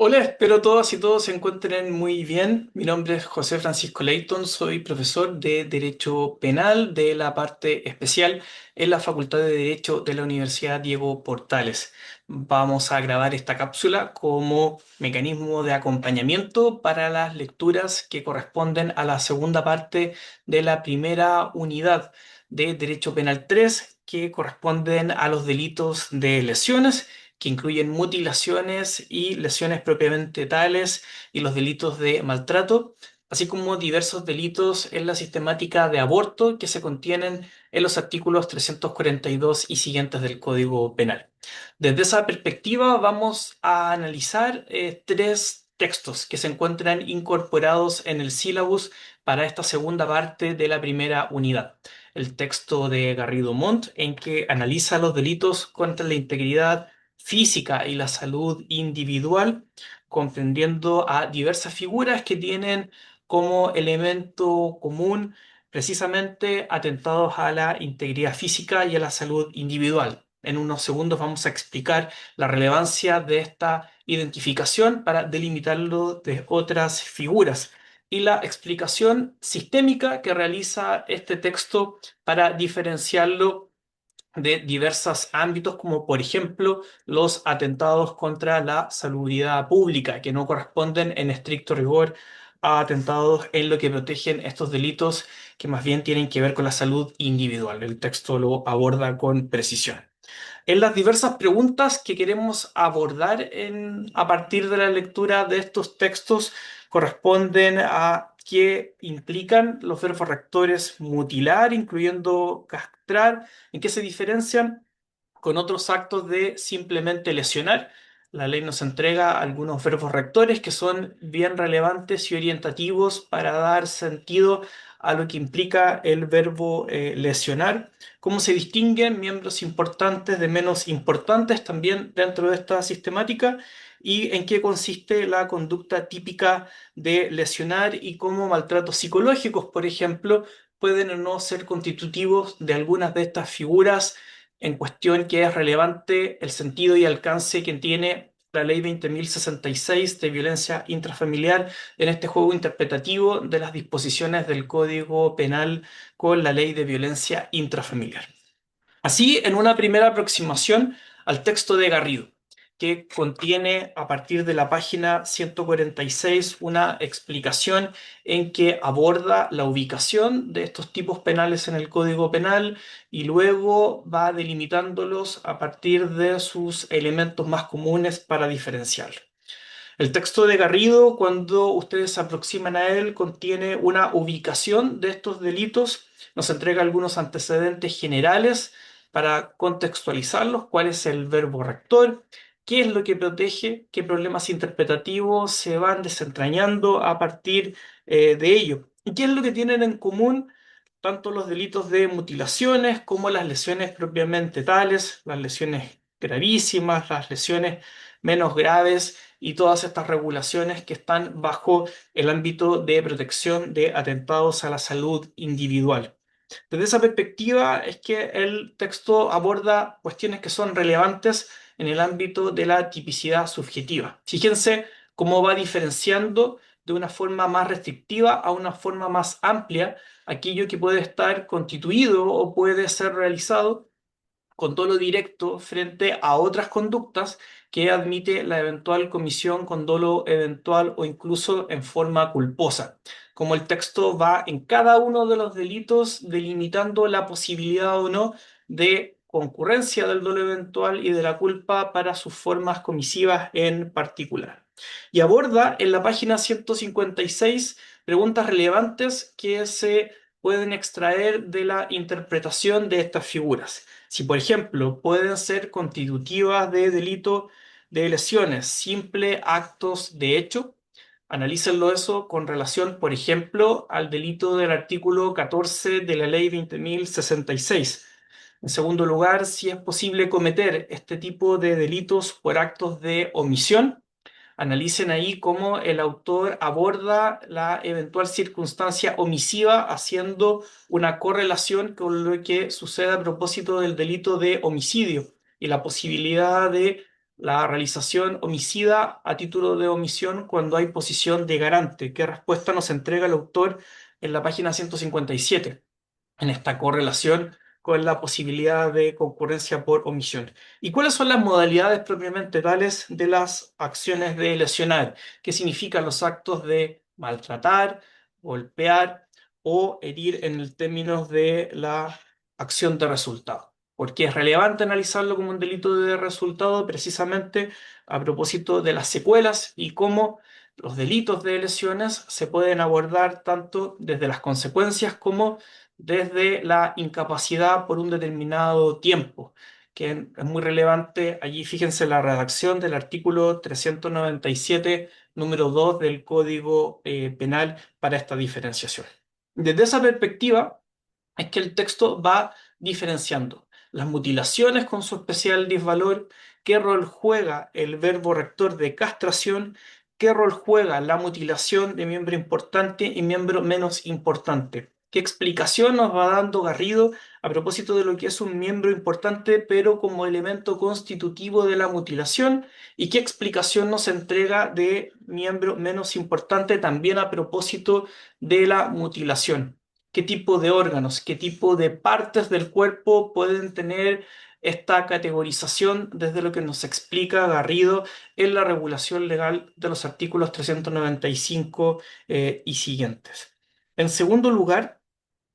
Hola, espero todas y todos se encuentren muy bien. Mi nombre es José Francisco Leighton, soy profesor de Derecho Penal de la parte especial en la Facultad de Derecho de la Universidad Diego Portales. Vamos a grabar esta cápsula como mecanismo de acompañamiento para las lecturas que corresponden a la segunda parte de la primera unidad de Derecho Penal 3, que corresponden a los delitos de lesiones que incluyen mutilaciones y lesiones propiamente tales y los delitos de maltrato, así como diversos delitos en la sistemática de aborto que se contienen en los artículos 342 y siguientes del Código Penal. Desde esa perspectiva vamos a analizar tres textos que se encuentran incorporados en el sílabus para esta segunda parte de la primera unidad. El texto de Garrido Montt, en que analiza los delitos contra la integridad física y la salud individual, comprendiendo a diversas figuras que tienen como elemento común precisamente atentados a la integridad física y a la salud individual. En unos segundos vamos a explicar la relevancia de esta identificación para delimitarlo de otras figuras y la explicación sistémica que realiza este texto para diferenciarlo de diversos ámbitos, como por ejemplo los atentados contra la salubridad pública, que no corresponden en estricto rigor a atentados en lo que protegen estos delitos que más bien tienen que ver con la salud individual. El texto lo aborda con precisión. En las diversas preguntas que queremos abordar a partir de la lectura de estos textos corresponden a qué implican los verbos rectores mutilar, incluyendo castrar, en qué se diferencian con otros actos de simplemente lesionar. La ley nos entrega algunos verbos rectores que son bien relevantes y orientativos para dar sentido a lo que implica el verbo lesionar, cómo se distinguen miembros importantes de menos importantes también dentro de esta sistemática y en qué consiste la conducta típica de lesionar y cómo maltratos psicológicos, por ejemplo, pueden o no ser constitutivos de algunas de estas figuras en cuestión que es relevante el sentido y alcance que tiene la Ley 20.066 de violencia intrafamiliar en este juego interpretativo de las disposiciones del Código Penal con la Ley de violencia intrafamiliar. Así, en una primera aproximación al texto de Garrido, que contiene a partir de la página 146 una explicación en que aborda la ubicación de estos tipos penales en el Código Penal y luego va delimitándolos a partir de sus elementos más comunes para diferenciarlos. El texto de Garrido, cuando ustedes se aproximan a él, contiene una ubicación de estos delitos, nos entrega algunos antecedentes generales para contextualizarlos, cuál es el verbo rector, qué es lo que protege, qué problemas interpretativos se van desentrañando a partir de ello, y qué es lo que tienen en común tanto los delitos de mutilaciones como las lesiones propiamente tales, las lesiones gravísimas, las lesiones menos graves y todas estas regulaciones que están bajo el ámbito de protección de atentados a la salud individual. Desde esa perspectiva es que el texto aborda cuestiones que son relevantes en el ámbito de la tipicidad subjetiva. Fíjense cómo va diferenciando de una forma más restrictiva a una forma más amplia aquello que puede estar constituido o puede ser realizado con dolo directo frente a otras conductas que admite la eventual comisión con dolo eventual o incluso en forma culposa. Como el texto va en cada uno de los delitos delimitando la posibilidad o no de concurrencia del dolo eventual y de la culpa para sus formas comisivas en particular. Y aborda en la página 156 preguntas relevantes que se pueden extraer de la interpretación de estas figuras. Si, por ejemplo, pueden ser constitutivas de delito de lesiones, simple actos de hecho, analícenlo eso con relación, por ejemplo, al delito del artículo 14 de la Ley 20.066. En segundo lugar, si es posible cometer este tipo de delitos por actos de omisión, analicen ahí cómo el autor aborda la eventual circunstancia omisiva haciendo una correlación con lo que sucede a propósito del delito de homicidio y la posibilidad de la realización homicida a título de omisión cuando hay posición de garante. ¿Qué respuesta nos entrega el autor en la página 157? En esta correlación con la posibilidad de concurrencia por omisión. ¿Y cuáles son las modalidades propiamente tales de las acciones de lesionar? ¿Qué significan los actos de maltratar, golpear o herir en el términos de la acción de resultado? Porque es relevante analizarlo como un delito de resultado precisamente a propósito de las secuelas y cómo los delitos de lesiones se pueden abordar tanto desde las consecuencias como desde la incapacidad por un determinado tiempo, que es muy relevante. Allí fíjense la redacción del artículo 397, número 2 del Código Penal para esta diferenciación. Desde esa perspectiva, es que el texto va diferenciando las mutilaciones con su especial disvalor, qué rol juega el verbo rector de castración, qué rol juega la mutilación de miembro importante y miembro menos importante. ¿Qué explicación nos va dando Garrido a propósito de lo que es un miembro importante, pero como elemento constitutivo de la mutilación? ¿Y qué explicación nos entrega de miembro menos importante también a propósito de la mutilación? ¿Qué tipo de órganos, qué tipo de partes del cuerpo pueden tener esta categorización desde lo que nos explica Garrido en la regulación legal de los artículos 395 y siguientes? En segundo lugar,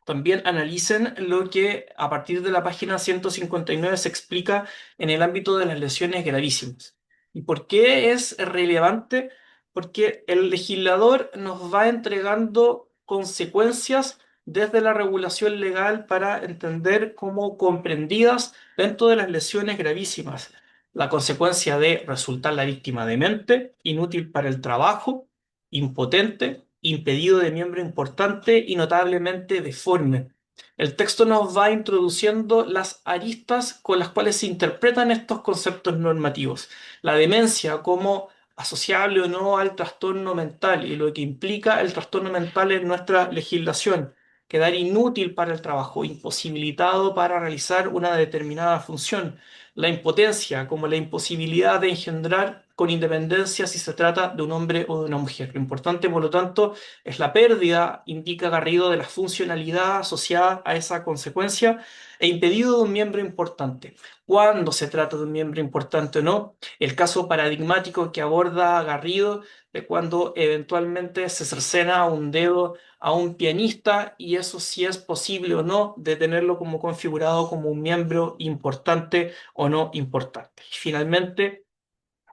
también analicen lo que a partir de la página 159 se explica en el ámbito de las lesiones gravísimas. ¿Y por qué es relevante? Porque el legislador nos va entregando consecuencias desde la regulación legal para entender cómo comprendidas dentro de las lesiones gravísimas. La consecuencia de resultar la víctima demente, inútil para el trabajo, impotente, impedido de miembro importante y notablemente deforme. El texto nos va introduciendo las aristas con las cuales se interpretan estos conceptos normativos. La demencia como asociable o no al trastorno mental y lo que implica el trastorno mental en nuestra legislación. Quedar inútil para el trabajo, imposibilitado para realizar una determinada función. La impotencia como la imposibilidad de engendrar con independencia si se trata de un hombre o de una mujer. Lo importante, por lo tanto, es la pérdida, indica Garrido, de la funcionalidad asociada a esa consecuencia e impedido de un miembro importante. ¿Cuándo se trata de un miembro importante o no? El caso paradigmático que aborda Garrido de cuando eventualmente se cercena un dedo a un pianista y eso si es posible o no de tenerlo como configurado como un miembro importante o no importante. Y finalmente,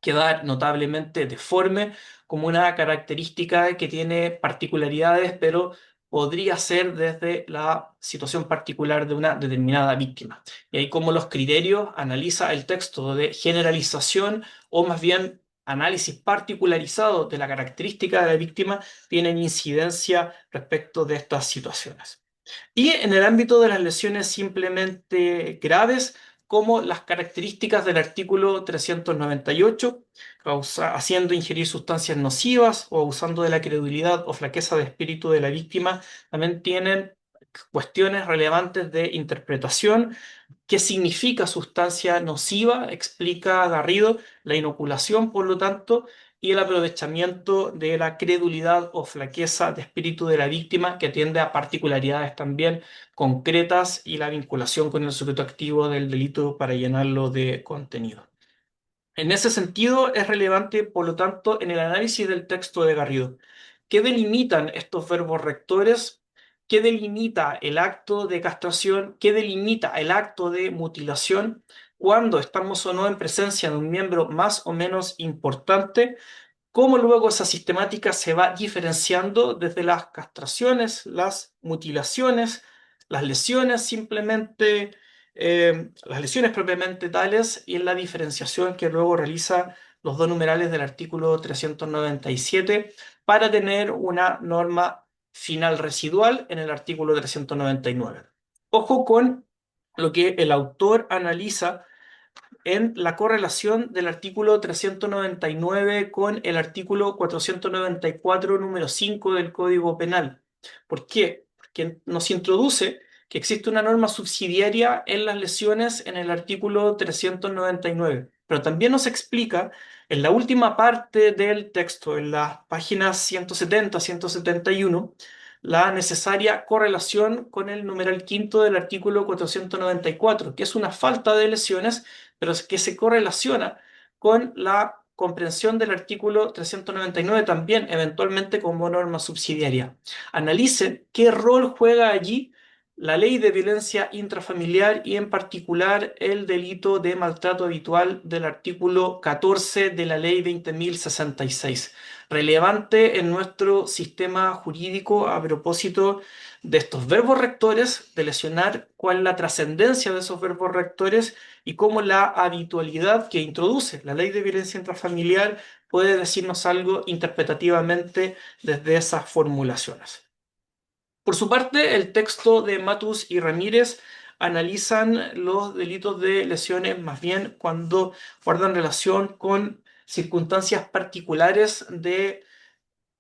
quedar notablemente deforme como una característica que tiene particularidades, pero podría ser desde la situación particular de una determinada víctima. Y ahí como los criterios analiza el texto de generalización o más bien análisis particularizado de la característica de la víctima tienen incidencia respecto de estas situaciones. Y en el ámbito de las lesiones simplemente graves, como las características del artículo 398, haciendo ingerir sustancias nocivas o abusando de la credulidad o flaqueza de espíritu de la víctima, también tienen cuestiones relevantes de interpretación. ¿Qué significa sustancia nociva? Explica Garrido la inoculación, por lo tanto, y el aprovechamiento de la credulidad o flaqueza de espíritu de la víctima, que tiende a particularidades también concretas y la vinculación con el sujeto activo del delito para llenarlo de contenido. En ese sentido, es relevante, por lo tanto, en el análisis del texto de Garrido. ¿Qué delimitan estos verbos rectores? ¿Qué delimita el acto de castración? ¿Qué delimita el acto de mutilación? ¿Cuándo estamos o no en presencia de un miembro más o menos importante? ¿Cómo luego esa sistemática se va diferenciando desde las castraciones, las mutilaciones, las lesiones simplemente, las lesiones propiamente tales y en la diferenciación que luego realiza los dos numerales del artículo 397 para tener una norma final residual en el artículo 399? Ojo con lo que el autor analiza en la correlación del artículo 399 con el artículo 494, número 5 del Código Penal. ¿Por qué? Porque nos introduce que existe una norma subsidiaria en las lesiones en el artículo 399. pero también nos explica en la última parte del texto, en las páginas 170, 171, la necesaria correlación con el numeral quinto del artículo 494, que es una falta de lesiones, pero que se correlaciona con la comprensión del artículo 399 también, eventualmente como norma subsidiaria. Analicen qué rol juega allí la ley de violencia intrafamiliar y en particular el delito de maltrato habitual del artículo 14 de la ley 20.066, relevante en nuestro sistema jurídico a propósito de estos verbos rectores, de lesionar cuál es la trascendencia de esos verbos rectores y cómo la habitualidad que introduce la ley de violencia intrafamiliar puede decirnos algo interpretativamente desde esas formulaciones. Por su parte, el texto de Matus y Ramírez analizan los delitos de lesiones más bien cuando guardan relación con circunstancias particulares de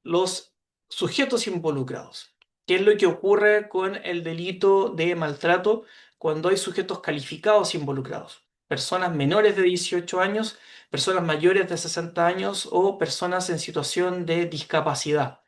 los sujetos involucrados. ¿Qué es lo que ocurre con el delito de maltrato cuando hay sujetos calificados involucrados? Personas menores de 18 años, personas mayores de 60 años o personas en situación de discapacidad.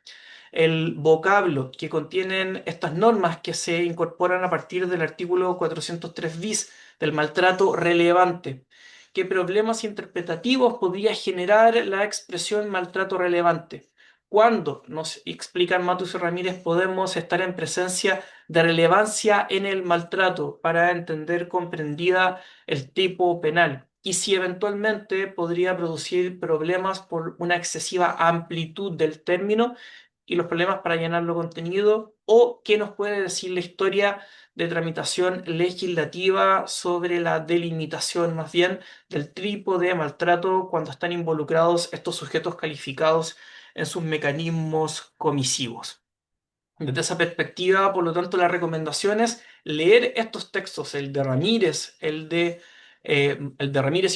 El vocablo que contienen estas normas que se incorporan a partir del artículo 403 bis del maltrato relevante. ¿Qué problemas interpretativos podría generar la expresión maltrato relevante? ¿Cuándo, nos explican Matus y Ramírez, podemos estar en presencia de relevancia en el maltrato para entender comprendida el tipo penal? Y si eventualmente podría producir problemas por una excesiva amplitud del término y los problemas para llenarlo contenido, o qué nos puede decir la historia de tramitación legislativa sobre la delimitación más bien del tipo de maltrato cuando están involucrados estos sujetos calificados en sus mecanismos comisivos. Desde esa perspectiva, por lo tanto, la recomendación es leer estos textos, el de Ramírez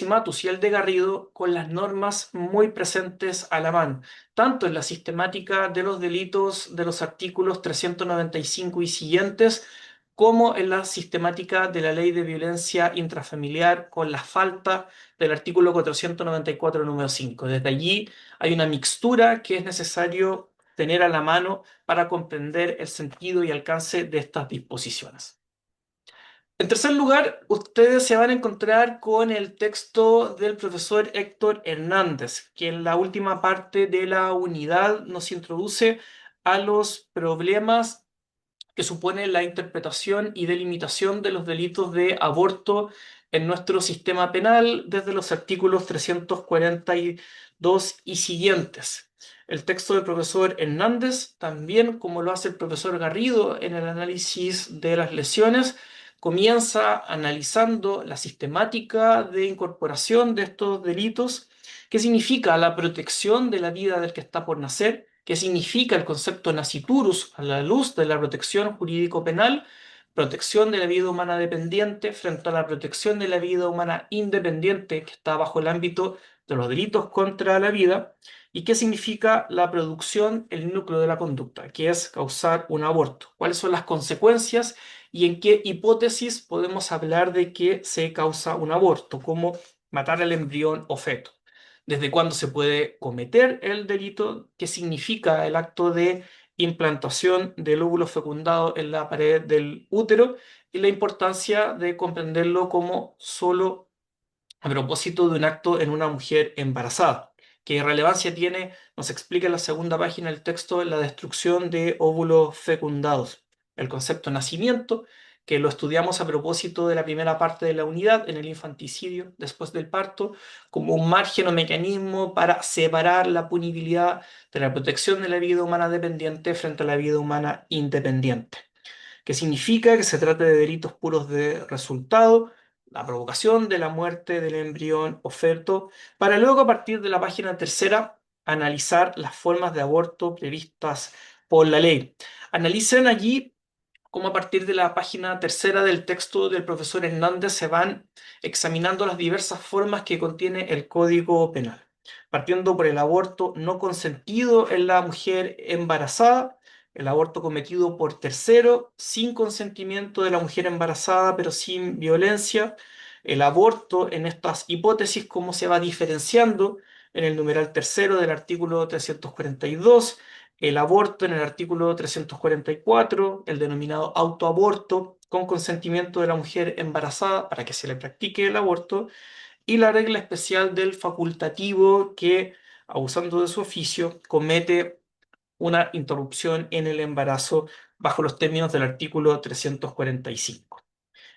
y Matus y el de Garrido, con las normas muy presentes a la mano, tanto en la sistemática de los delitos de los artículos 395 y siguientes, como en la sistemática de la ley de violencia intrafamiliar con la falta del artículo 494 número 5. Desde allí hay una mixtura que es necesario tener a la mano para comprender el sentido y alcance de estas disposiciones. En tercer lugar, ustedes se van a encontrar con el texto del profesor Héctor Hernández, que en la última parte de la unidad nos introduce a los problemas que supone la interpretación y delimitación de los delitos de aborto en nuestro sistema penal desde los artículos 342 y siguientes. El texto del profesor Hernández, también como lo hace el profesor Garrido en el análisis de las lesiones, comienza analizando la sistemática de incorporación de estos delitos, qué significa la protección de la vida del que está por nacer, qué significa el concepto nasciturus a la luz de la protección jurídico-penal, protección de la vida humana dependiente frente a la protección de la vida humana independiente que está bajo el ámbito de los delitos contra la vida, y qué significa la producción, el núcleo de la conducta, que es causar un aborto, cuáles son las consecuencias y en qué hipótesis podemos hablar de que se causa un aborto, como matar al embrión o feto. ¿Desde cuándo se puede cometer el delito? ¿Qué significa el acto de implantación del óvulo fecundado en la pared del útero? Y la importancia de comprenderlo como solo a propósito de un acto en una mujer embarazada. ¿Qué relevancia tiene? Nos explica en la segunda página del texto la destrucción de óvulos fecundados. El concepto nacimiento, que lo estudiamos a propósito de la primera parte de la unidad, en el infanticidio después del parto, como un margen o mecanismo para separar la punibilidad de la protección de la vida humana dependiente frente a la vida humana independiente, que significa que se trata de delitos puros de resultado, la provocación de la muerte del embrión o feto, para luego a partir de la página tercera analizar las formas de aborto previstas por la ley. Analicen allí cómo a partir de la página tercera del texto del profesor Hernández se van examinando las diversas formas que contiene el Código Penal, partiendo por el aborto no consentido en la mujer embarazada, el aborto cometido por tercero sin consentimiento de la mujer embarazada pero sin violencia, el aborto en estas hipótesis, cómo se va diferenciando en el numeral tercero del artículo 342, el aborto en el artículo 344, el denominado autoaborto con consentimiento de la mujer embarazada para que se le practique el aborto, y la regla especial del facultativo que, abusando de su oficio, comete una interrupción en el embarazo bajo los términos del artículo 345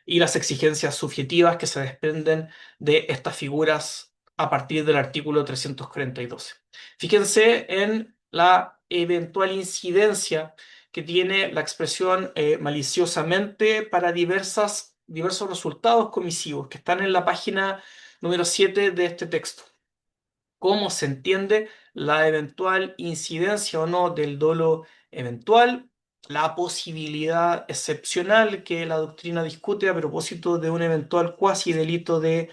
y las exigencias subjetivas que se desprenden de estas figuras a partir del artículo 342. Fíjense en la eventual incidencia que tiene la expresión maliciosamente para diversos resultados comisivos que están en la página número 7 de este texto. ¿Cómo se entiende la eventual incidencia o no del dolo eventual? La posibilidad excepcional que la doctrina discute a propósito de un eventual cuasi delito de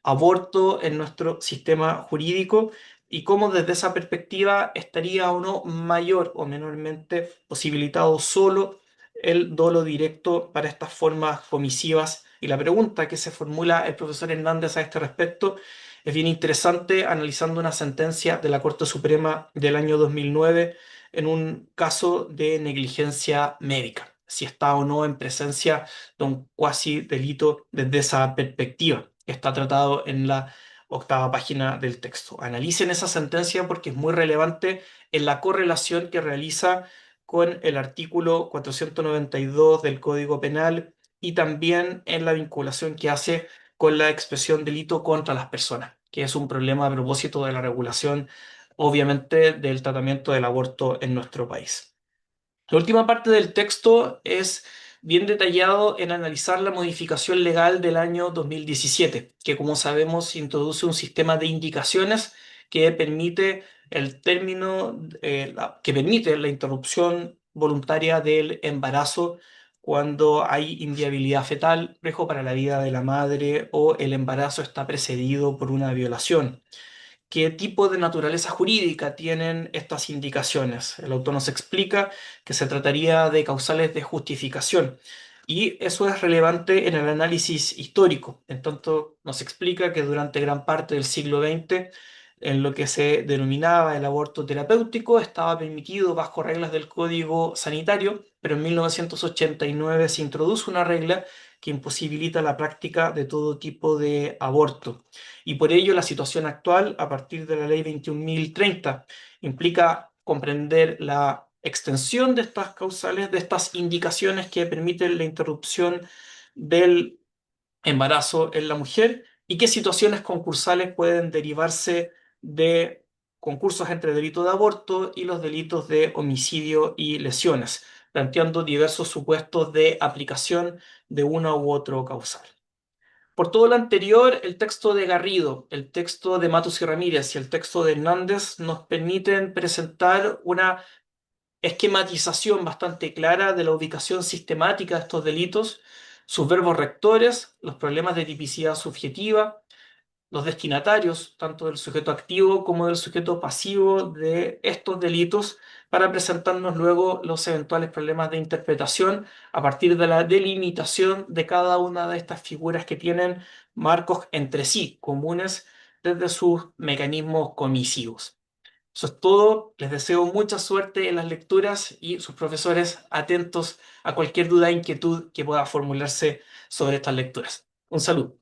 aborto en nuestro sistema jurídico y cómo desde esa perspectiva estaría o no mayor o menormente posibilitado solo el dolo directo para estas formas comisivas. Y la pregunta que se formula el profesor Hernández a este respecto es bien interesante analizando una sentencia de la Corte Suprema del año 2009 en un caso de negligencia médica, si está o no en presencia de un cuasi delito desde esa perspectiva. Está tratado en la octava página del texto. Analicen esa sentencia porque es muy relevante en la correlación que realiza con el artículo 492 del Código Penal y también en la vinculación que hace con la expresión delito contra las personas, que es un problema a propósito de la regulación, obviamente, del tratamiento del aborto en nuestro país. La última parte del texto es bien detallado en analizar la modificación legal del año 2017, que como sabemos introduce un sistema de indicaciones que permite el término, que permite la interrupción voluntaria del embarazo cuando hay inviabilidad fetal, riesgo para la vida de la madre o el embarazo está precedido por una violación. ¿Qué tipo de naturaleza jurídica tienen estas indicaciones? El autor nos explica que se trataría de causales de justificación y eso es relevante en el análisis histórico. En tanto, nos explica que durante gran parte del siglo XX, en lo que se denominaba el aborto terapéutico, estaba permitido bajo reglas del Código Sanitario, pero en 1989 se introduce una regla que imposibilita la práctica de todo tipo de aborto. Y por ello la situación actual, a partir de la Ley 21.030, implica comprender la extensión de estas causales, de estas indicaciones que permiten la interrupción del embarazo en la mujer y qué situaciones concursales pueden derivarse de concursos entre delito de aborto y los delitos de homicidio y lesiones, planteando diversos supuestos de aplicación de una u otro causal. Por todo lo anterior, el texto de Garrido, el texto de Matus y Ramírez y el texto de Hernández nos permiten presentar una esquematización bastante clara de la ubicación sistemática de estos delitos, sus verbos rectores, los problemas de tipicidad subjetiva, los destinatarios, tanto del sujeto activo como del sujeto pasivo de estos delitos, para presentarnos luego los eventuales problemas de interpretación a partir de la delimitación de cada una de estas figuras que tienen marcos entre sí comunes desde sus mecanismos comisivos. Eso es todo. Les deseo mucha suerte en las lecturas y sus profesores atentos a cualquier duda e inquietud que pueda formularse sobre estas lecturas. Un saludo.